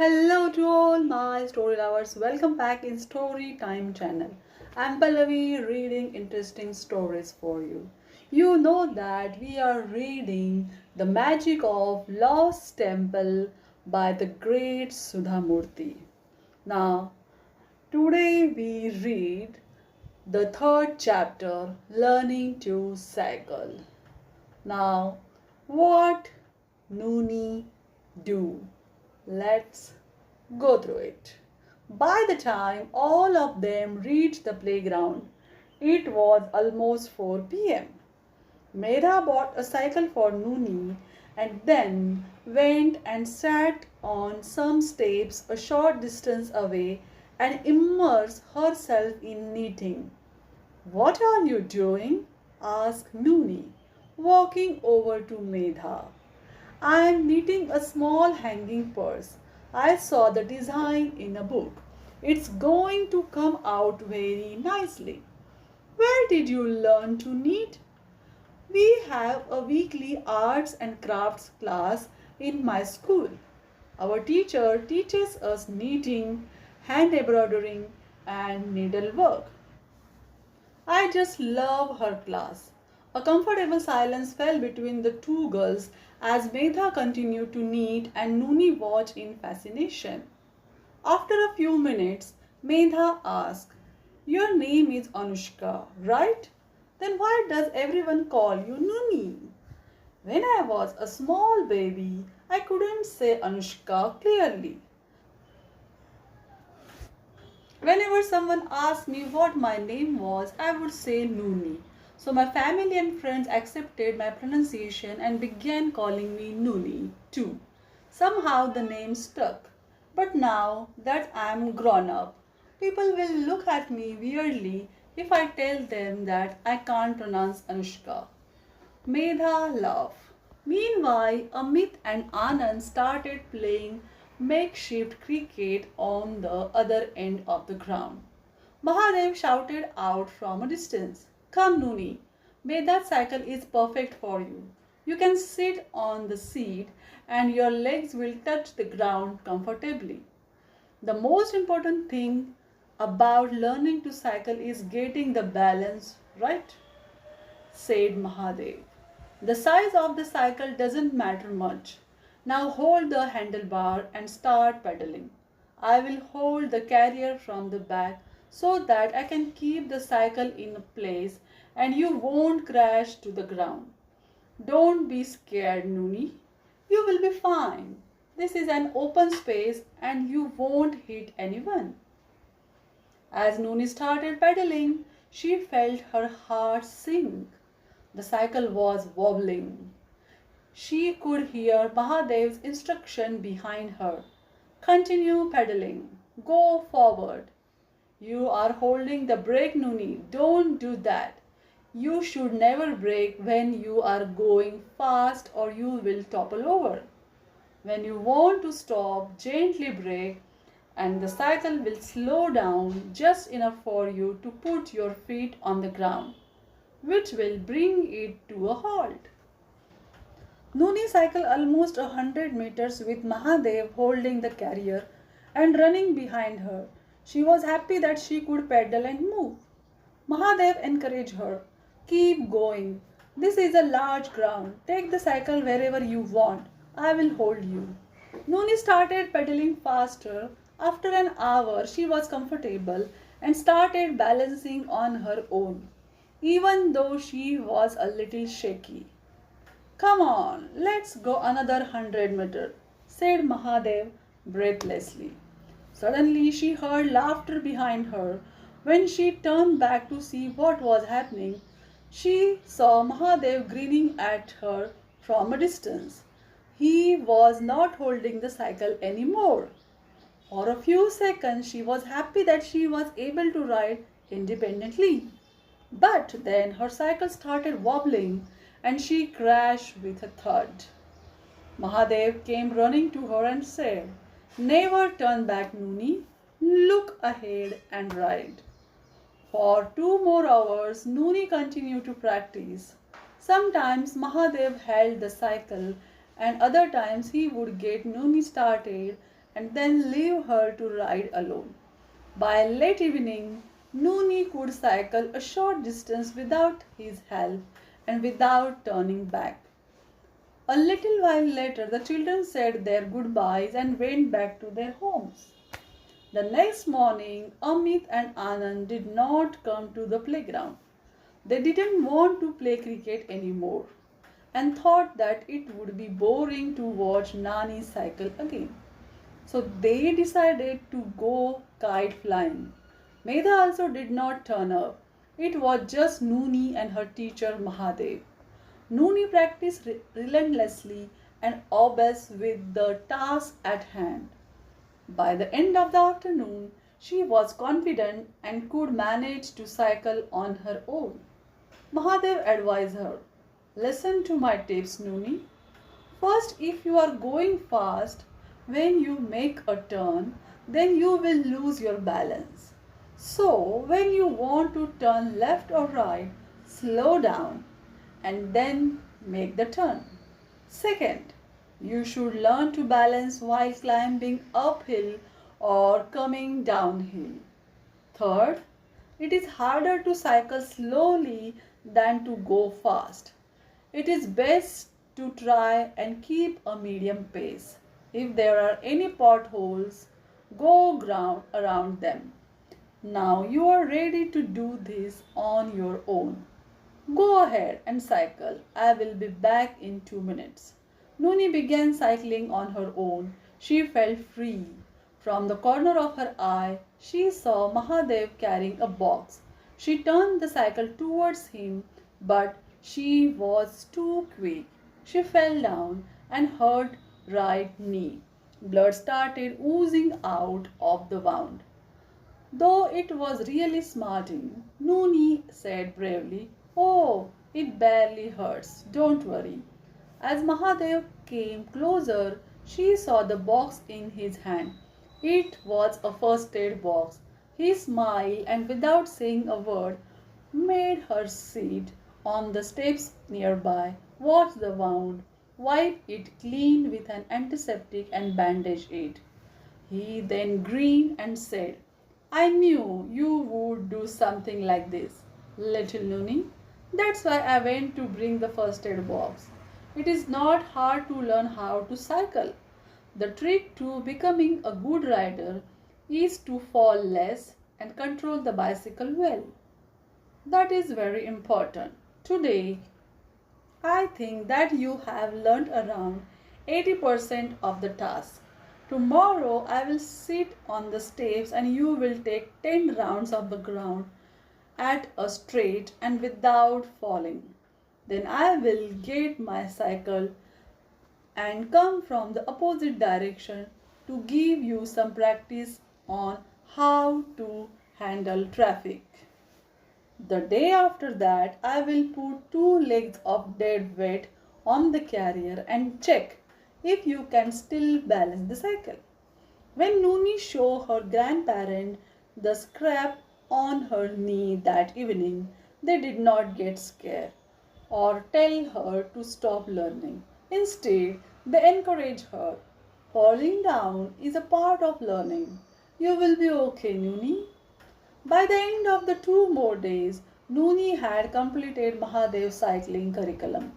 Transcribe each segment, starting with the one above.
Hello to all my story lovers. Welcome back in Story Time channel. I'm Pallavi reading interesting stories for you. You know that we are reading The Magic of Lost Temple by the great Sudha Murty. Now, today we read the third chapter, Learning to Cycle. Now, what Nooni do? Let's go through it. By the time all of them reached the playground, it was almost 4 p.m. Mera bought a cycle for Nooni and then went and sat on some steps a short distance away and immersed herself in knitting. What are you doing? Asked Nooni, walking over to Medha. I am knitting a small hanging purse. I saw the design in a book. It's going to come out very nicely. Where did you learn to knit? We have a weekly arts and crafts class in my school. Our teacher teaches us knitting, hand embroidering, and needlework. I just love her class. A comfortable silence fell between the two girls as Medha continued to knit and Nooni watched in fascination. After a few minutes, Medha asked, Your name is Anushka, right? Then why does everyone call you Nooni? When I was a small baby, I couldn't say Anushka clearly. Whenever someone asked me what my name was, I would say Nooni. So my family and friends accepted my pronunciation and began calling me Nooni too. Somehow the name stuck. But now that I'm grown up, people will look at me weirdly if I tell them that I can't pronounce Anushka. Medha laughed. Meanwhile, Amit and Anand started playing makeshift cricket on the other end of the ground. Mahadev shouted out from a distance, Come Nooni, Medha's cycle is perfect for you. You can sit on the seat and your legs will touch the ground comfortably. The most important thing about learning to cycle is getting the balance right, said Mahadev. The size of the cycle doesn't matter much. Now hold the handlebar and start pedaling. I will hold the carrier from the back so that I can keep the cycle in place and you won't crash to the ground. Don't be scared, Nooni. You will be fine. This is an open space and you won't hit anyone. As Nooni started pedaling, she felt her heart sink. The cycle was wobbling. She could hear Mahadev's instruction behind her. Continue pedaling. Go forward. You are holding the brake, Nooni. Don't do that. You should never brake when you are going fast or you will topple over. When you want to stop, gently brake and the cycle will slow down just enough for you to put your feet on the ground, which will bring it to a halt. Nooni cycled almost 100 meters with Mahadev holding the carrier and running behind her. She was happy that she could pedal and move. Mahadev encouraged her. Keep going. This is a large ground. Take the cycle wherever you want. I will hold you. Nooni started pedaling faster. After an hour, she was comfortable and started balancing on her own, even though she was a little shaky. Come on, let's go another 100 meters, said Mahadev breathlessly. Suddenly she heard laughter behind her. When she turned back to see what was happening, she saw Mahadev grinning at her from a distance. He was not holding the cycle anymore. For a few seconds she was happy that she was able to ride independently. But then her cycle started wobbling and she crashed with a thud. Mahadev came running to her and said, Never turn back, Nooni. Look ahead and ride. For 2 more hours, Nooni continued to practice. Sometimes Mahadev held the cycle and other times he would get Nooni started and then leave her to ride alone. By late evening, Nooni could cycle a short distance without his help and without turning back. A little while later, the children said their goodbyes and went back to their homes. The next morning, Amit and Anand did not come to the playground. They didn't want to play cricket anymore and thought that it would be boring to watch Nani cycle again. So they decided to go kite flying. Medha also did not turn up. It was just Nooni and her teacher Mahadev. Nooni practiced relentlessly and obsessed with the task at hand. By the end of the afternoon, she was confident and could manage to cycle on her own. Mahadev advised her, "Listen to my tips, Nooni. First, if you are going fast, when you make a turn, then you will lose your balance. So, when you want to turn left or right, slow down and then make the turn. Second, you should learn to balance while climbing uphill or coming downhill. Third, it is harder to cycle slowly than to go fast. It is best to try and keep a medium pace. If there are any potholes, go around them. Now you are ready to do this on your own. Go ahead and cycle. I will be back in 2 minutes." Nooni began cycling on her own. She felt free. From the corner of her eye, she saw Mahadev carrying a box. She turned the cycle towards him, but she was too quick. She fell down and hurt right knee. Blood started oozing out of the wound. Though it was really smarting, Nooni said bravely, "Oh, it barely hurts. Don't worry." As Mahadev came closer, she saw the box in his hand. It was a first aid box. He smiled and without saying a word, made her sit on the steps nearby, watch the wound, wipe it clean with an antiseptic and bandage it. He then grinned and said, "I knew you would do something like this, little Nooni. That's why I went to bring the first aid box. It is not hard to learn how to cycle. The trick to becoming a good rider is to fall less and control the bicycle well. That is very important. Today, I think that you have learned around 80% of the task. Tomorrow, I will sit on the steps and you will take 10 rounds of the ground at a straight and without falling. Then I will get my cycle and come from the opposite direction to give you some practice on how to handle traffic. The day after that, I will put 2 legs of dead weight on the carrier and check if you can still balance the cycle." When Nooni showed her grandparent the scrap on her knee that evening, they did not get scared or tell her to stop learning. Instead, they encouraged her. "Falling down is a part of learning. You will be okay, Nooni." By the end of the 2 more days, Nooni had completed Mahadev's cycling curriculum.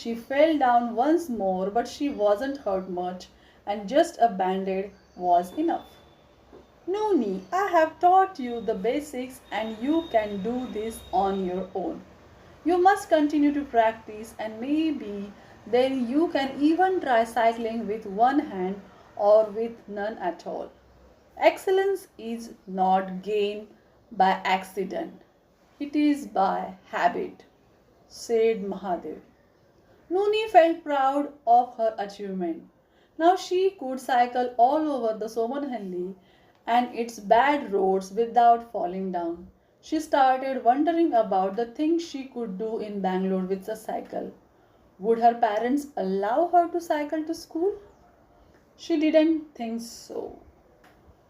She fell down once more, but she wasn't hurt much, and just a band-aid was enough. "Nooni, I have taught you the basics and you can do this on your own. You must continue to practice and maybe then you can even try cycling with one hand or with none at all. Excellence is not gained by accident. It is by habit," said Mahadev. Nooni felt proud of her achievement. Now she could cycle all over the Somanhalli and its bad roads without falling down. She started wondering about the things she could do in Bangalore with a cycle. Would her parents allow her to cycle to school? She didn't think so.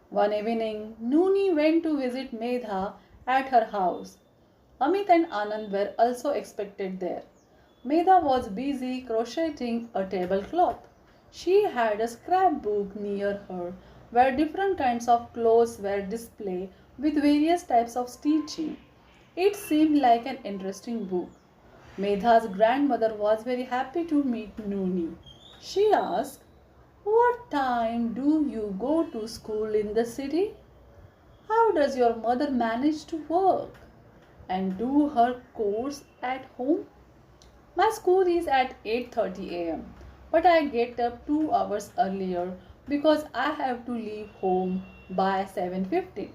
One evening, Nooni went to visit Medha at her house. Amit and Anand were also expected there. Medha was busy crocheting a tablecloth. She had a scrapbook near her where different kinds of clothes were displayed with various types of stitching. It seemed like an interesting book. Medha's grandmother was very happy to meet Nooni. She asked, "What time do you go to school in the city? How does your mother manage to work and do her chores at home?" "My school is at 8:30 a.m., but I get up 2 hours earlier because I have to leave home by 7:15.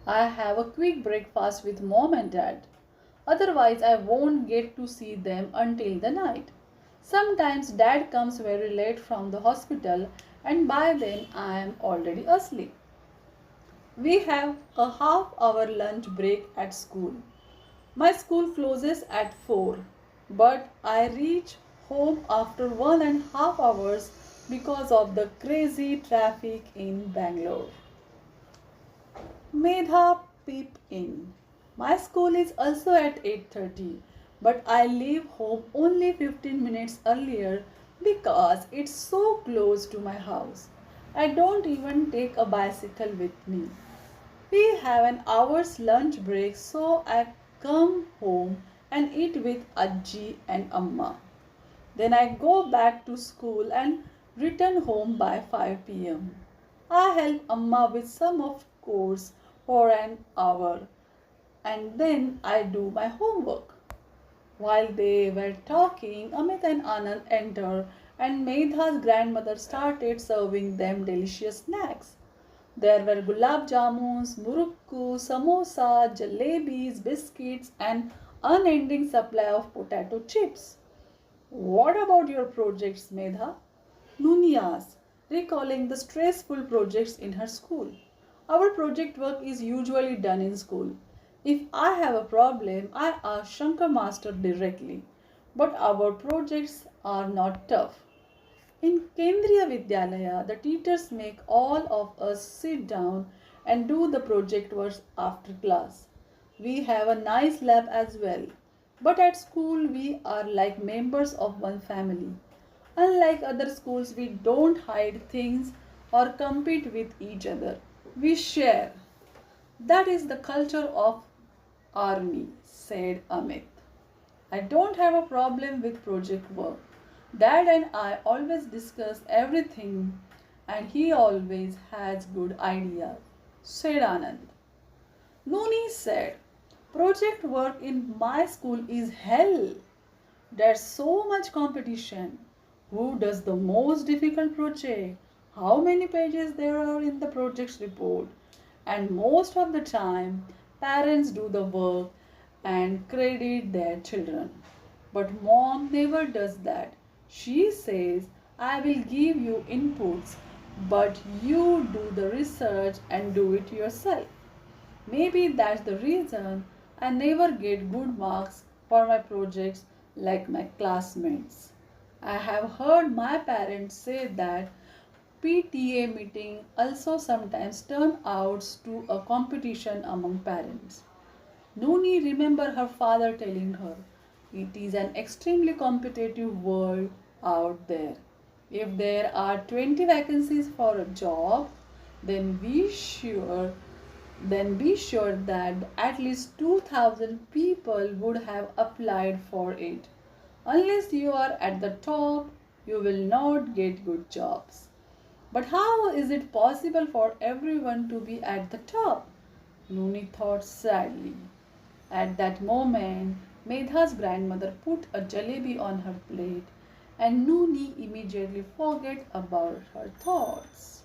I have a quick breakfast with mom and dad. Otherwise, I won't get to see them until the night. Sometimes dad comes very late from the hospital and by then I am already asleep. We have a half-hour lunch break at school. My school closes at 4, but I reach home after 1.5 hours because of the crazy traffic in Bangalore." Medha peep in. "My school is also at 8:30, but I leave home only 15 minutes earlier because it's so close to my house. I don't even take a bicycle with me. We have an hour's lunch break, so I come home and eat with Ajji and Amma. Then I go back to school and return home by 5 p.m. I help Amma with some of course for an hour and then I do my homework." While they were talking, Amit and Anand entered and Medha's grandmother started serving them delicious snacks. There were gulab jamuns, murukku, samosa, jalebis, biscuits, and unending supply of potato chips. "What about your projects, Medha?" Nooni asked, recalling the stressful projects in her school. "Our project work is usually done in school. If I have a problem, I ask Shankar Master directly. But our projects are not tough. In Kendriya Vidyalaya, the teachers make all of us sit down and do the project work after class. We have a nice lab as well. But at school, we are like members of one family. Unlike other schools, we don't hide things or compete with each other. We share. That is the culture of army," said Amit. "I don't have a problem with project work. Dad and I always discuss everything and he always has good ideas," said Anand. Nooni said, "Project work in my school is hell. There's so much competition. Who does the most difficult project? How many pages there are in the project's report? And most of the time, parents do the work and credit their children. But mom never does that. She says, I will give you inputs, but you do the research and do it yourself. Maybe that's the reason I never get good marks for my projects like my classmates. I have heard my parents say that PTA meeting also sometimes turn out to a competition among parents." Nooni remembered her father telling her, "It is an extremely competitive world out there. If there are 20 vacancies for a job, then be sure that at least 2,000 people would have applied for it. Unless you are at the top, you will not get good jobs." "But how is it possible for everyone to be at the top?" Nooni thought sadly. At that moment, Medha's grandmother put a jalebi on her plate and Nooni immediately forgot about her thoughts.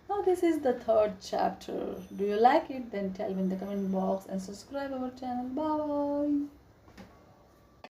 Now this is the third chapter. Do you like it? Then tell me in the comment box and subscribe our channel. Bye.